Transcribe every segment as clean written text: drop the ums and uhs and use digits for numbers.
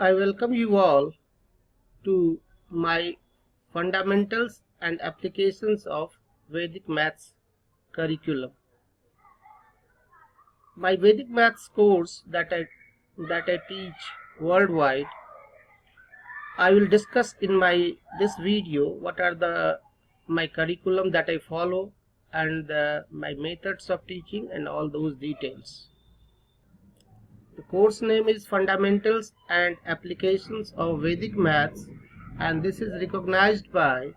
I welcome you all to my Fundamentals and Applications of Vedic Maths curriculum. My Vedic Maths course that I teach worldwide, I will discuss in this video what are my curriculum that I follow and my methods of teaching and all those details. The course name is Fundamentals and Applications of Vedic Maths, and this is recognized by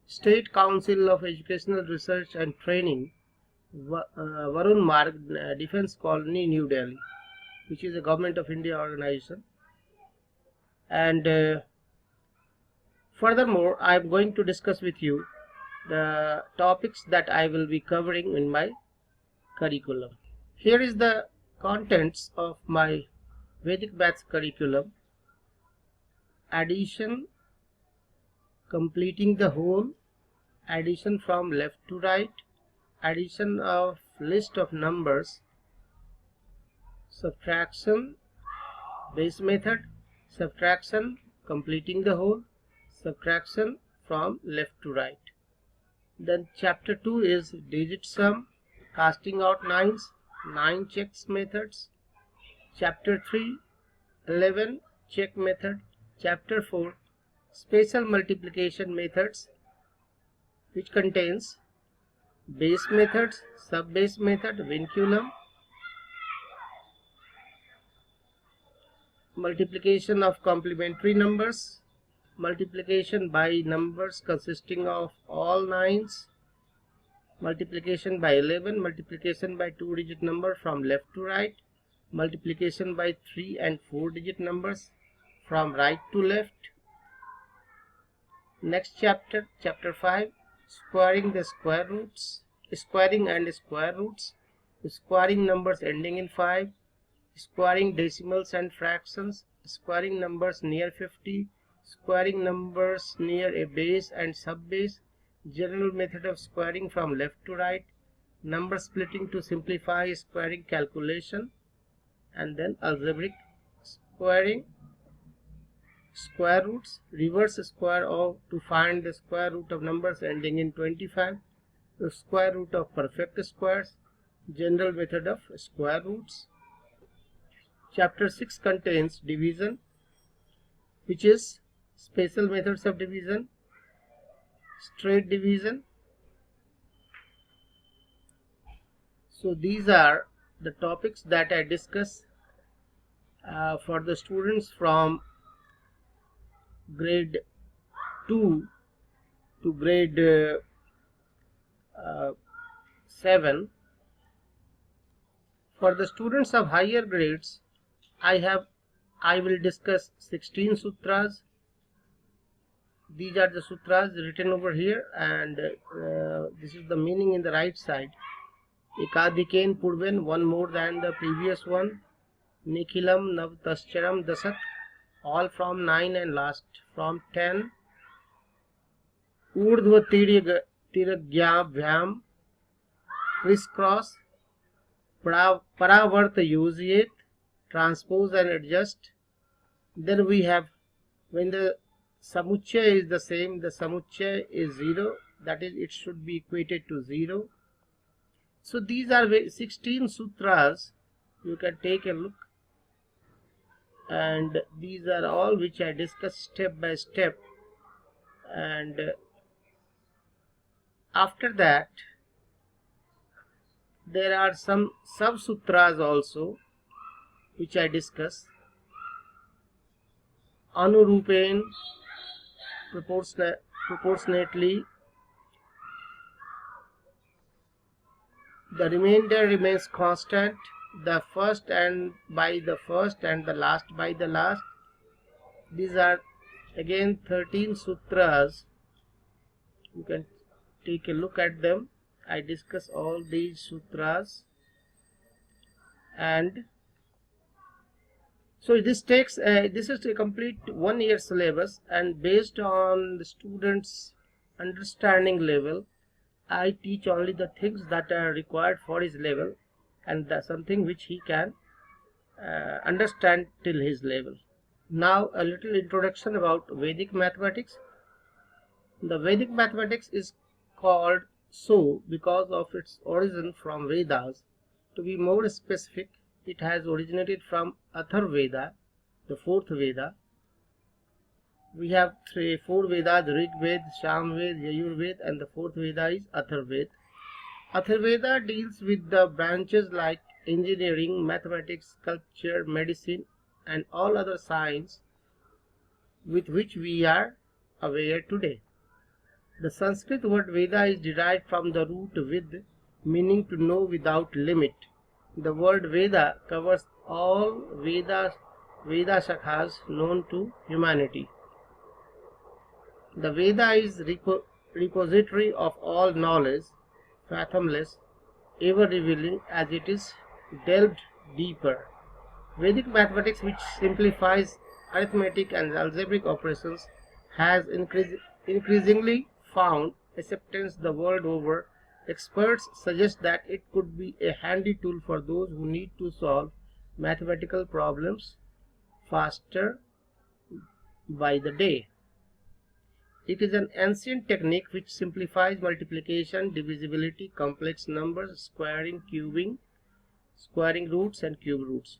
State Council of Educational Research and Training, Varun Marg, Defence Colony, New Delhi, which is a Government of India organization. And furthermore, I am going to discuss with you the topics that I will be covering in my curriculum. Here is the contents of my Vedic Maths curriculum: addition, completing the whole, addition from left to right, addition of list of numbers, subtraction, base method, subtraction, completing the whole, subtraction from left to right. Then chapter 2 is digit sum, casting out nines, 9 checks methods. Chapter 3, 11 check method. Chapter 4, special multiplication methods, which contains base methods, sub-base method, vinculum, multiplication of complementary numbers, multiplication by numbers consisting of all nines, multiplication by 11, multiplication by 2-digit number from left to right, multiplication by 3 and 4-digit numbers from right to left. Next chapter, chapter 5, squaring the square roots, squaring and square roots, squaring numbers ending in 5, squaring decimals and fractions, squaring numbers near 50, squaring numbers near a base and sub-base, general method of squaring from left to right, number splitting to simplify squaring calculation, and then algebraic squaring, square roots, reverse square of to find the square root of numbers ending in 25, the square root of perfect squares, general method of square roots. Chapter 6 contains division, which is special methods of division, straight division. So these are the topics that I discuss for the students from grade 2 to grade 7. For the students of higher grades, I will discuss 16 sutras. These are the sutras written over here, and this is the meaning in the right side. Ekadhiken purven, one more than the previous one. Nikhilam navtascharam dasat, all from 9 and last from 10. Urdhva tiragyabhyam, crisscross. Paravarta yuziyet, transpose and adjust. Then we have, when the samuchya is the same, the samuchya is 0, that is, it should be equated to 0. So these are 16 sutras. You can take a look, and these are all which I discuss step by step. And after that, there are some sub sutras also which I discuss. Anurupen, proportionately, the remainder remains constant, the first and by the first and the last by the last. These are again 13 sutras. You can take a look at them. I discuss all these sutras, and so this is a complete 1 year syllabus, and based on the students' understanding level, I teach only the things that are required for his level, and something which he can understand till his level. Now a little introduction about Vedic mathematics. The Vedic mathematics is called so because of its origin from Vedas. To be more specific, it has originated from Atharvaveda, the fourth Veda. We have four Vedas: Rig Veda, Sham Veda, Yajur Veda, and the fourth Veda is Atharvaveda. Atharvaveda deals with the branches like engineering, mathematics, sculpture, medicine, and all other science with which we are aware today. The Sanskrit word Veda is derived from the root Vid, meaning to know without limit. The word Veda covers all Veda shakhas known to humanity. The Veda is repository of all knowledge, fathomless, ever revealing as it is delved deeper. Vedic mathematics, which simplifies arithmetic and algebraic operations, has increasingly found acceptance the world over. Experts suggest that it could be a handy tool for those who need to solve mathematical problems faster by the day. It is an ancient technique which simplifies multiplication, divisibility, complex numbers, squaring, cubing, squaring roots and cube roots.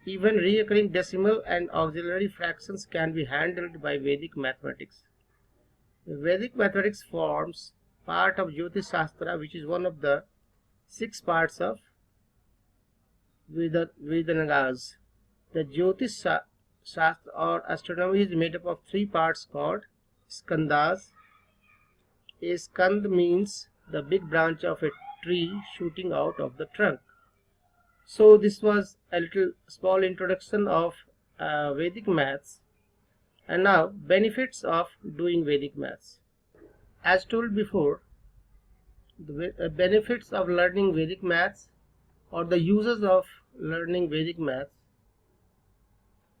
Even recurring decimal and auxiliary fractions can be handled by Vedic mathematics. Vedic mathematics forms part of Jyotish Shastra, which is one of the 6 parts of Vedangas. The Jyotish Shastra or astronomy is made up of 3 parts called Skandas. A skand means the big branch of a tree shooting out of the trunk. So this was a little small introduction of Vedic maths. And now benefits of doing Vedic maths. As told before, the benefits of learning Vedic maths or the uses of learning Vedic maths.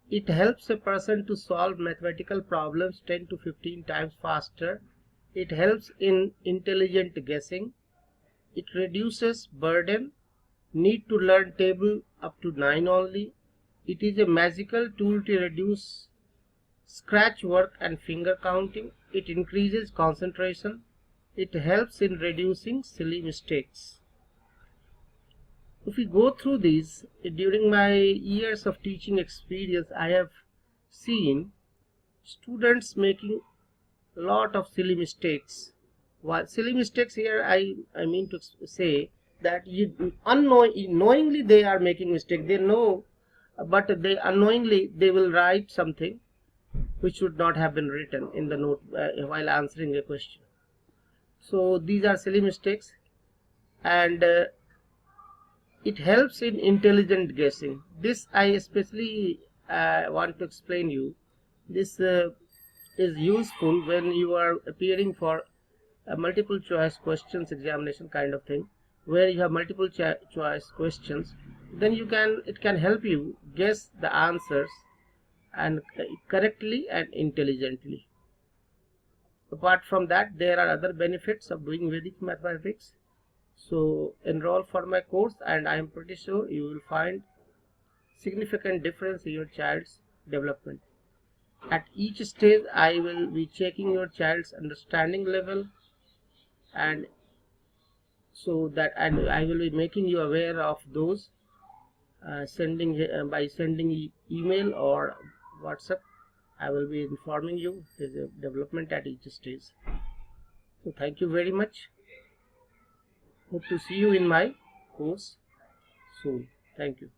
It helps a person to solve mathematical problems 10 to 15 times faster. It helps in intelligent guessing. It reduces burden. Need to learn table up to 9 only. It is a magical tool to reduce scratch work and finger counting. It increases concentration. It helps in reducing silly mistakes. If we go through these, during my years of teaching experience, I have seen students making a lot of silly mistakes. While silly mistakes here, I mean to say that unknowingly they are making mistake. They know, but they unknowingly they will write something which should not have been written in the note while answering a question. So these are silly mistakes, and it helps in intelligent guessing. This I especially want to explain you. This is useful when you are appearing for a multiple choice questions examination kind of thing, where you have multiple choice questions. Then it can help you guess the answers and correctly and intelligently. Apart from that, there are other benefits of doing Vedic mathematics. So enroll for my course, and I am pretty sure you will find significant difference in your child's development. At each stage, I will be checking your child's understanding level, and I will be making you aware of those by sending email or WhatsApp. I will be informing you his development at each stage. So thank you very much. Hope to see you in my course soon. Thank you.